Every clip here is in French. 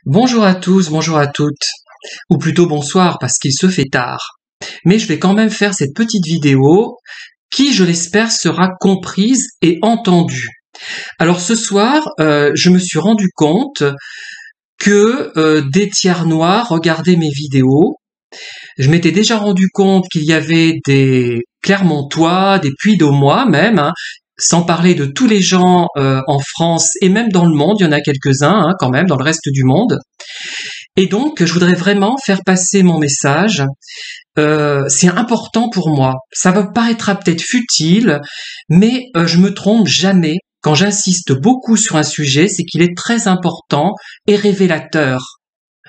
Bonjour à tous, bonjour à toutes, ou plutôt bonsoir parce qu'il se fait tard. Mais je vais quand même faire cette petite vidéo qui, je l'espère, sera comprise et entendue. Alors ce soir, je me suis rendu compte que des tiers noirs regardaient mes vidéos. Je m'étais déjà rendu compte qu'il y avait des Clermontois, des Puy-d'Aumois même, hein, sans parler de tous les gens en France et même dans le monde, il y en a quelques-uns hein, quand même dans le reste du monde. Et donc, je voudrais vraiment faire passer mon message. C'est important pour moi. Ça vous paraîtra peut-être futile, mais je me trompe jamais. Quand j'insiste beaucoup sur un sujet, c'est qu'il est très important et révélateur.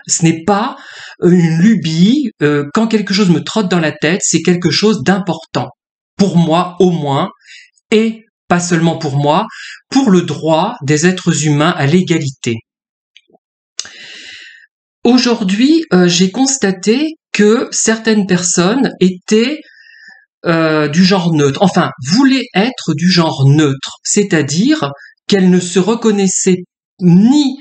Ce n'est pas une lubie. Quand quelque chose me trotte dans la tête, c'est quelque chose d'important. Pour moi, au moins, et pas seulement pour moi, pour le droit des êtres humains à l'égalité. Aujourd'hui, j'ai constaté que certaines personnes étaient du genre neutre, enfin, voulaient être du genre neutre, c'est-à-dire qu'elles ne se reconnaissaient ni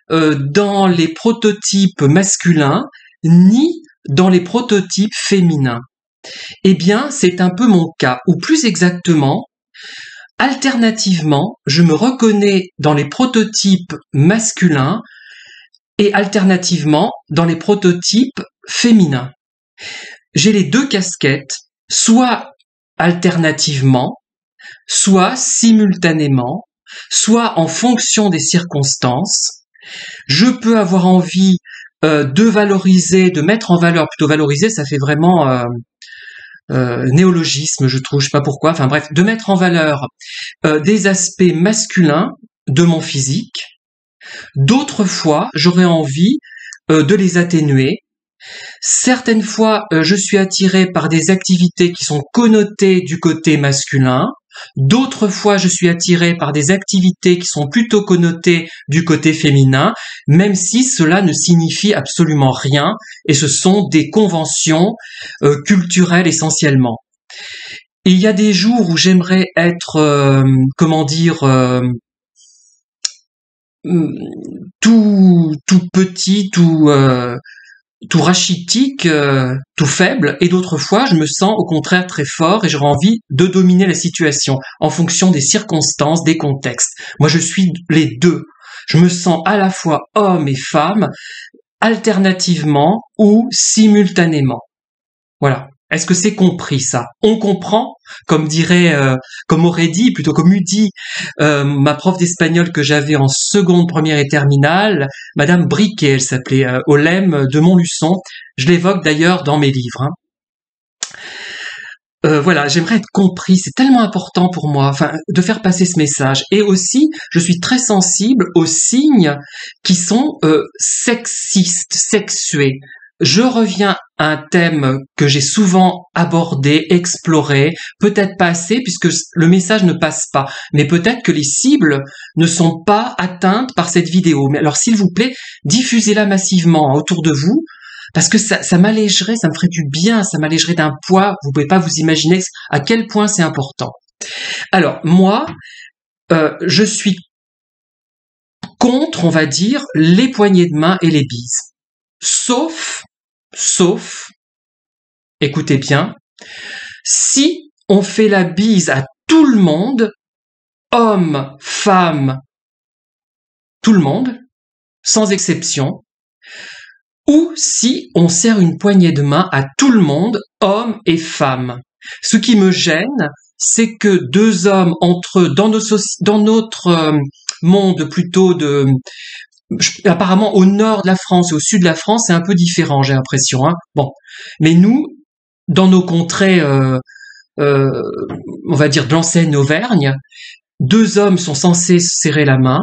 dans les prototypes masculins, ni dans les prototypes féminins. Eh bien, c'est un peu mon cas, ou plus exactement, alternativement, je me reconnais dans les prototypes masculins et alternativement dans les prototypes féminins. J'ai les deux casquettes, soit alternativement, soit simultanément, soit en fonction des circonstances. Je peux avoir envie de valoriser, de mettre en valeur, plutôt valoriser, ça fait vraiment néologisme, je trouve, je sais pas pourquoi, enfin bref, de mettre en valeur des aspects masculins de mon physique. D'autres fois, j'aurais envie de les atténuer. Certaines fois, je suis attiré par des activités qui sont connotées du côté masculin. D'autres fois, je suis attiré par des activités qui sont plutôt connotées du côté féminin, même si cela ne signifie absolument rien, et ce sont des conventions culturelles essentiellement. Il y a des jours où j'aimerais être, tout petit, tout rachitique, tout faible, et d'autres fois, je me sens au contraire très fort et j'aurais envie de dominer la situation en fonction des circonstances, des contextes. Moi, je suis les deux. Je me sens à la fois homme et femme, alternativement ou simultanément. Voilà. Est-ce que c'est compris ça? On comprend, comme dirait, comme aurait dit, plutôt comme eût dit ma prof d'espagnol que j'avais en seconde, première et terminale, Madame Briquet, elle s'appelait, au LEM de Montluçon. Je l'évoque d'ailleurs dans mes livres. Hein. Voilà, j'aimerais être compris, c'est tellement important pour moi, enfin, de faire passer ce message. Et aussi, je suis très sensible aux signes qui sont sexistes, sexués. Je reviens à un thème que j'ai souvent abordé, exploré, peut-être pas assez puisque le message ne passe pas, mais peut-être que les cibles ne sont pas atteintes par cette vidéo. Mais alors s'il vous plaît, diffusez-la massivement autour de vous, parce que ça m'allégerait, ça me ferait du bien, ça m'allégerait d'un poids, vous pouvez pas vous imaginer à quel point c'est important. Alors moi, je suis contre, on va dire, les poignées de main et les bises. Sauf, écoutez bien, si on fait la bise à tout le monde, hommes, femmes, tout le monde, sans exception, ou si on serre une poignée de main à tout le monde, hommes et femmes. Ce qui me gêne, c'est que deux hommes entre eux, dans notre monde plutôt de... Apparemment, au nord de la France et au sud de la France, c'est un peu différent, j'ai l'impression. Hein. Bon, mais nous, dans nos contrées, on va dire de l'ancienne Auvergne, deux hommes sont censés se serrer la main,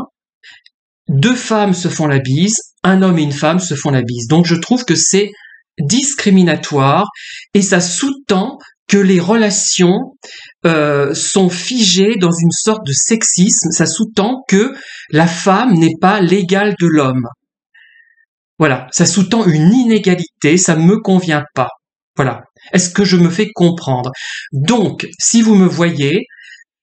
deux femmes se font la bise, un homme et une femme se font la bise. Donc je trouve que c'est discriminatoire et ça sous-tend que les relations sont figées dans une sorte de sexisme. Ça sous-tend que la femme n'est pas l'égale de l'homme. Voilà, ça sous-tend une inégalité, ça ne me convient pas. Voilà. Est-ce que je me fais comprendre? Donc, si vous me voyez,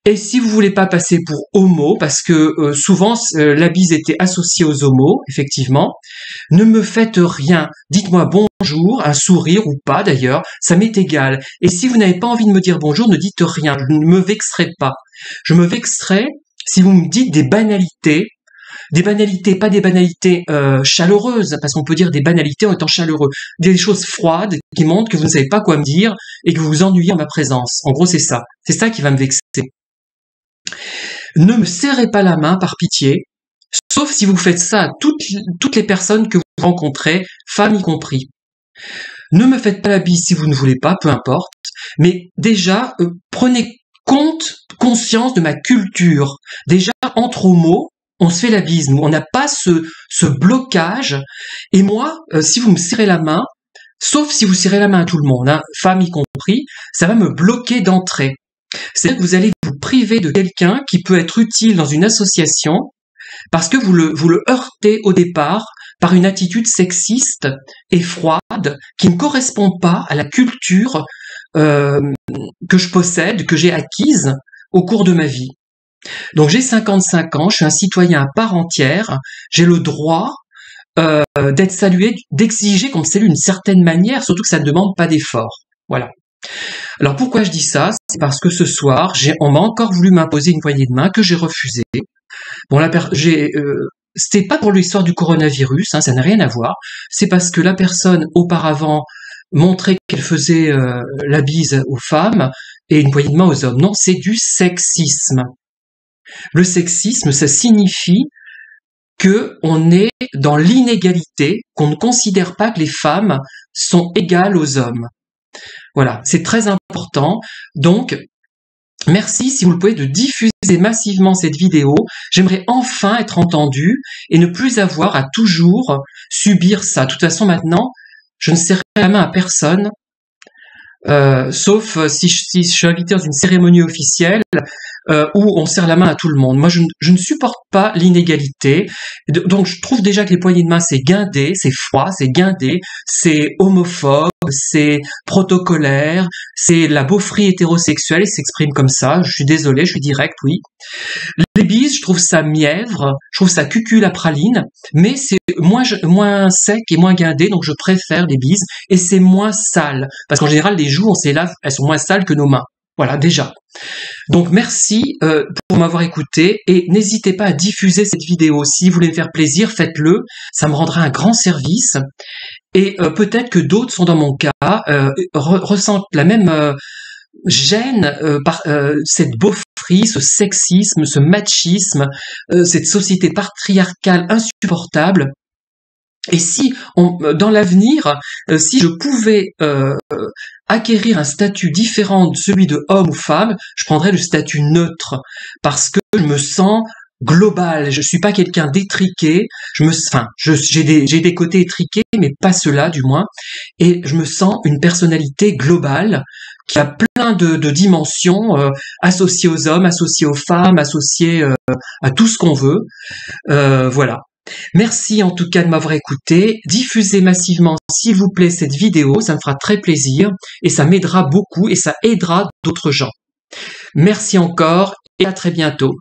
Et si vous voulez pas passer pour homo, parce que souvent la bise était associée aux homos, effectivement, ne me faites rien. Dites-moi bonjour, un sourire ou pas d'ailleurs, ça m'est égal. Et si vous n'avez pas envie de me dire bonjour, ne dites rien, je ne me vexerai pas. Je me vexerai si vous me dites des banalités, pas des banalités chaleureuses, parce qu'on peut dire des banalités en étant chaleureux, des choses froides qui montrent que vous ne savez pas quoi me dire et que vous vous ennuyez en ma présence. En gros, c'est ça qui va me vexer. Ne me serrez pas la main par pitié, sauf si vous faites ça à toutes les personnes que vous rencontrez, femmes y compris. Ne me faites pas la bise si vous ne voulez pas, peu importe, mais déjà, prenez conscience de ma culture. Déjà, entre homos, on se fait la bise, nous, on n'a pas ce blocage, et moi, si vous me serrez la main, sauf si vous serrez la main à tout le monde, hein, femmes y compris, ça va me bloquer d'entrée. C'est-à-dire que vous allez vous priver de quelqu'un qui peut être utile dans une association parce que vous le heurtez au départ par une attitude sexiste et froide qui ne correspond pas à la culture que je possède, que j'ai acquise au cours de ma vie. Donc j'ai 55 ans, je suis un citoyen à part entière, j'ai le droit d'être salué, d'exiger qu'on me salue d'une certaine manière, surtout que ça ne demande pas d'effort. Voilà. Alors pourquoi je dis ça? C'est parce que ce soir, on m'a encore voulu m'imposer une poignée de main que j'ai refusée. Bon, c'était pas pour l'histoire du coronavirus, hein, ça n'a rien à voir. C'est parce que la personne auparavant montrait qu'elle faisait la bise aux femmes et une poignée de main aux hommes. Non, c'est du sexisme. Le sexisme, ça signifie que on est dans l'inégalité, qu'on ne considère pas que les femmes sont égales aux hommes. Voilà, c'est très important. Donc, merci, si vous le pouvez, de diffuser massivement cette vidéo. J'aimerais enfin être entendu et ne plus avoir à toujours subir ça. De toute façon, maintenant, je ne serrerai la main à personne, sauf si je suis invité dans une cérémonie officielle où on serre la main à tout le monde. Moi, je ne supporte pas l'inégalité. Donc, je trouve déjà que les poignées de main, c'est guindé, c'est froid, c'est guindé, c'est homophobe, c'est protocolaire, c'est la beaufrie hétérosexuelle, il s'exprime comme ça. Je suis désolé, je suis direct, oui. Les bises, je trouve ça mièvre, je trouve ça cucul à praline, mais c'est moins sec et moins guindé, donc je préfère les bises, et c'est moins sale, parce qu'en général, les joues, on se les lave, elles sont moins sales que nos mains. Voilà, déjà. Donc merci pour m'avoir écouté, et n'hésitez pas à diffuser cette vidéo. Si vous voulez me faire plaisir, faites-le, ça me rendra un grand service, et peut-être que d'autres sont dans mon cas, ressentent la même gêne par cette beaufrie, ce sexisme, ce machisme, cette société patriarcale insupportable. Et si, dans l'avenir, si je pouvais acquérir un statut différent de celui de homme ou femme, je prendrais le statut neutre, parce que je me sens global. Je suis pas quelqu'un d'étriqué. J'ai des côtés étriqués, mais pas ceux-là, du moins. Et je me sens une personnalité globale qui a plein de dimensions associées aux hommes, associées aux femmes, associées à tout ce qu'on veut. Voilà. Merci en tout cas de m'avoir écouté. Diffusez massivement, s'il vous plaît, cette vidéo. Ça me fera très plaisir et ça m'aidera beaucoup et ça aidera d'autres gens. Merci encore et à très bientôt.